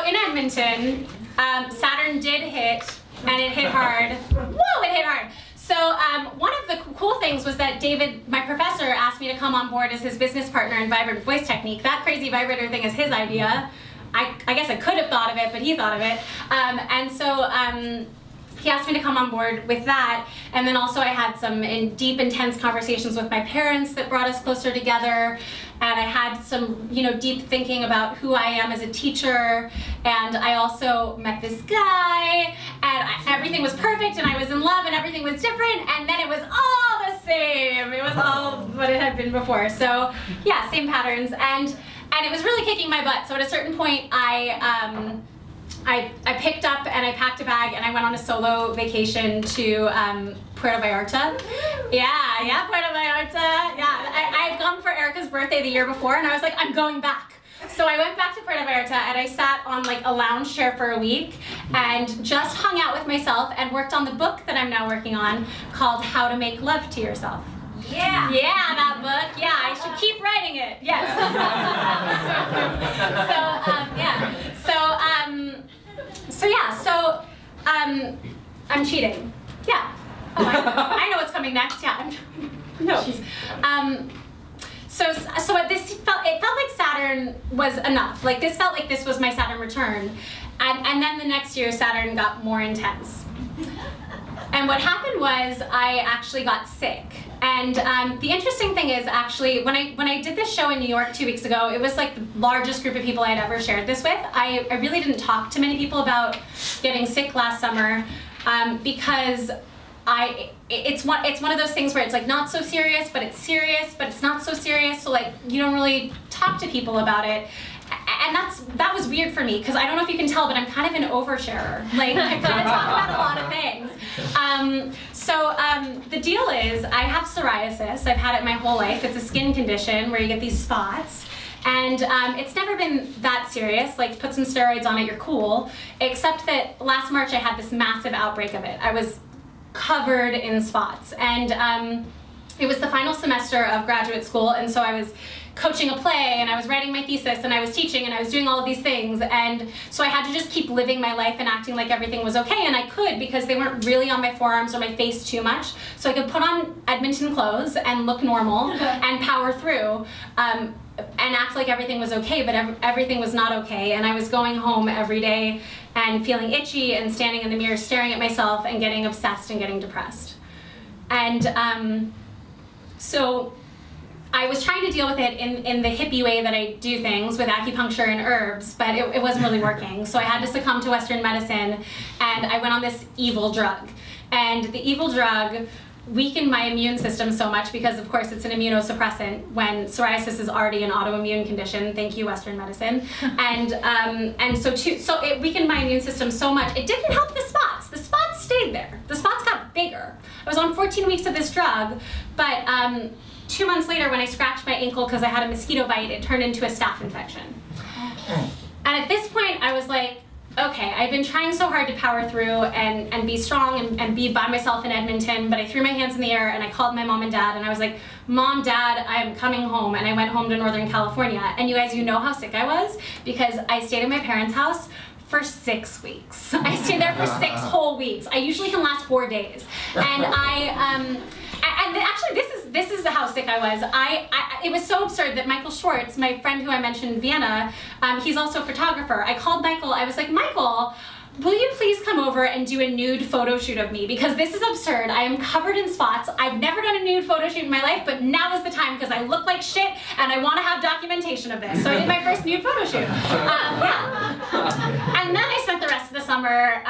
in Edmonton, Saturn did hit, and it hit hard. Whoa, it hit hard. So one of the cool things was that David, my professor, asked me to come on board as his business partner in Vibrant Voice Technique. That crazy vibrator thing is his idea. I guess I could have thought of it, but he thought of it. And so he asked me to come on board with that. And then also I had some deep, intense conversations with my parents that brought us closer together. And I had some, deep thinking about who I am as a teacher. And I also met this guy, and everything was perfect, and I was in love, and everything was different, and then it was all the same. It was all what it had been before. So yeah, same patterns. And it was really kicking my butt. So at a certain point, I picked up and I packed a bag and I went on a solo vacation to Puerto Vallarta. Yeah, Puerto Vallarta. Yeah, I had gone for Erica's birthday the year before, and I was like, I'm going back. So I went back to Puerto Vallarta and I sat on like a lounge chair for a week and just hung out with myself and worked on the book that I'm now working on called How to Make Love to Yourself. Yeah. Yeah, that book. Yeah, I should keep writing it. Yes. So I'm cheating. Yeah. Oh, I know what's coming next. Yeah. Notes. So this it felt like Saturn was enough. Like this felt like this was my Saturn return, and then the next year Saturn got more intense. And what happened was I actually got sick. And the interesting thing is actually when I did this show in New York 2 weeks ago, it was like the largest group of people I had ever shared this with. I really didn't talk to many people about getting sick last summer because it's one of those things where it's like not so serious, but it's serious, but it's not so serious. So like you don't really talk to people about it. And that was weird for me because I don't know if you can tell, but I'm kind of an oversharer. Like I kind of talk about a lot of things. The deal is I have psoriasis. I've had it my whole life. It's a skin condition where you get these spots. And it's never been that serious, like put some steroids on it, you're cool. Except that last March I had this massive outbreak of it. I was covered in spots. And it was the final semester of graduate school, and so I was coaching a play, and I was writing my thesis, and I was teaching, and I was doing all of these things, and so I had to just keep living my life and acting like everything was okay, and I could because they weren't really on my forearms or my face too much, so I could put on Edmonton clothes and look normal and power through and act like everything was okay, but everything was not okay, and I was going home every day and feeling itchy and standing in the mirror staring at myself and getting obsessed and getting depressed. And so I was trying to deal with it in the hippie way that I do things with acupuncture and herbs, but it wasn't really working. So I had to succumb to Western medicine, and I went on this evil drug. And the evil drug weakened my immune system so much because, of course, it's an immunosuppressant when psoriasis is already an autoimmune condition. Thank you, Western medicine. And so it weakened my immune system so much. It didn't help the spots. The spots stayed there. The spots got bigger. I was on 14 weeks of this drug, but 2 months later, when I scratched my ankle because I had a mosquito bite, it turned into a staph infection. And at this point, I was like, okay, I've been trying so hard to power through and be strong and be by myself in Edmonton, but I threw my hands in the air and I called my mom and dad and I was like, Mom, Dad, I'm coming home. And I went home to Northern California. And you guys, you know how sick I was? Because I stayed at my parents' house for 6 weeks. I stayed there for 6 whole weeks. I usually can last 4 days. And actually, this is how sick I was. It was so absurd that Michael Schwartz, my friend who I mentioned in Vienna, he's also a photographer. I called Michael. I was like, Michael, will you please come over and do a nude photo shoot of me? Because this is absurd. I am covered in spots. I've never done a nude photo shoot in my life, but now is the time because I look like shit and I want to have documentation of this. So I did my first nude photo shoot. And then I spent the rest of the summer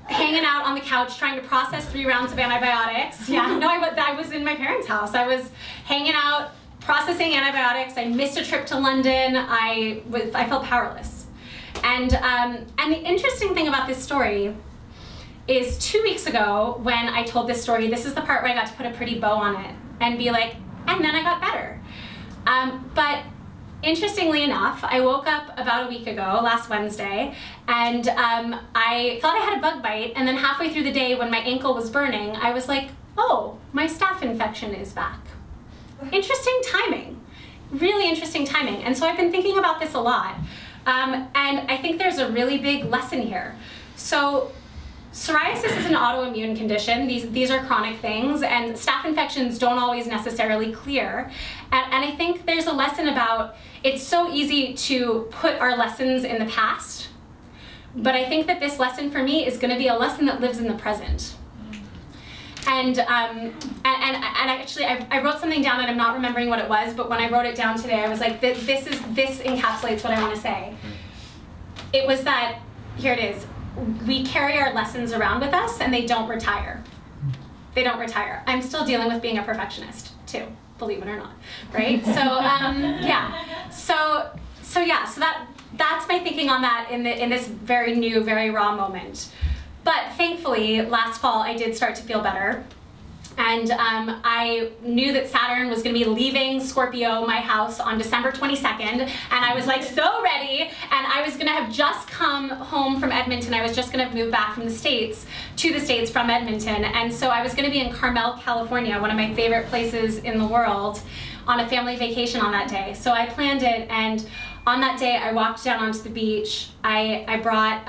hanging out on the couch trying to process 3 rounds of antibiotics. Yeah, no, I was in my parents' house. I was hanging out, processing antibiotics. I missed a trip to London. I felt powerless. And the interesting thing about this story is 2 weeks ago when I told this story, this is the part where I got to put a pretty bow on it and be like, and then I got better. But interestingly enough, I woke up about a week ago, last Wednesday, and I thought I had a bug bite, and then halfway through the day when my ankle was burning, I was like, oh, my staph infection is back. Interesting timing, really interesting timing. And so I've been thinking about this a lot. And I think there's a really big lesson here. So psoriasis is an autoimmune condition. These are chronic things, and staph infections don't always necessarily clear. And I think there's a lesson about, it's so easy to put our lessons in the past, but I think that this lesson for me is going to be a lesson that lives in the present. And actually, I wrote something down, and I'm not remembering what it was, but when I wrote it down today, I was like, this encapsulates what I want to say. It was that, here it is, we carry our lessons around with us, and they don't retire. They don't retire. I'm still dealing with being a perfectionist, too, believe it or not, right? So, yeah. So that's my thinking on that in this very new, very raw moment. But thankfully, last fall, I did start to feel better. And I knew that Saturn was going to be leaving Scorpio, my house, on December 22nd. And I was like so ready. And I was going to have just come home from Edmonton. I was just going to move back from the States to the States from Edmonton. And so I was going to be in Carmel, California, one of my favorite places in the world, on a family vacation on that day. So I planned it. And on that day, I walked down onto the beach. I brought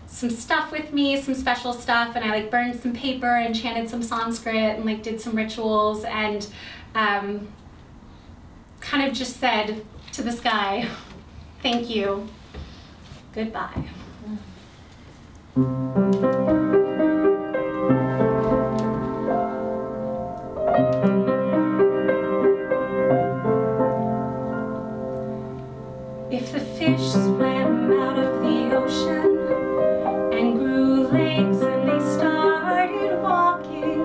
some stuff with me, some special stuff, and I like burned some paper and chanted some Sanskrit and like did some rituals and kind of just said to the sky, thank you, goodbye. If the fish swam out of the ocean and grew legs and they started walking,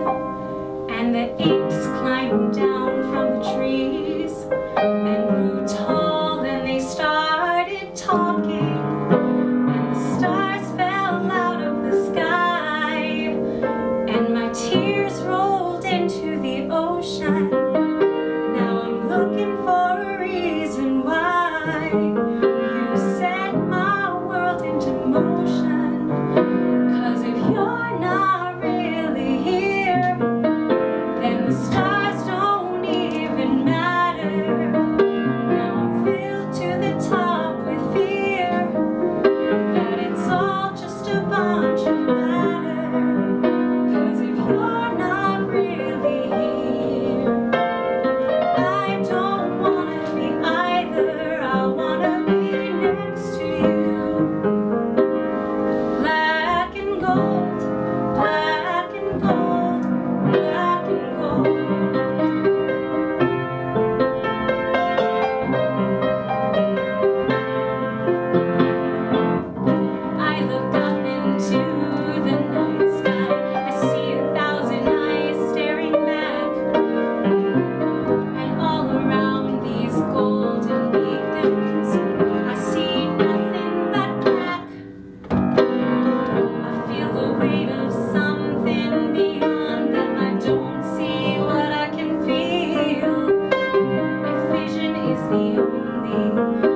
and the apes climbed down from the trees and grew tall and they started talking, and the stars fell out of the sky and my tears rolled into the ocean. Now I'm looking for a reason why you set my world into motion. Cause if you're not really here, then the stars don't even matter. Now I'm filled to the top with fear that it's all just a bunch of matter. Cause if you're not really here, I don't wanna be either. I wanna be next to you. Black and gold, black and gold, black and gold. I look up into the night sky. I see 1,000 eyes staring back, and all around these golden beacons, I see nothing but black. I feel the weight of something beyond them. I don't see what I can feel. If vision is the only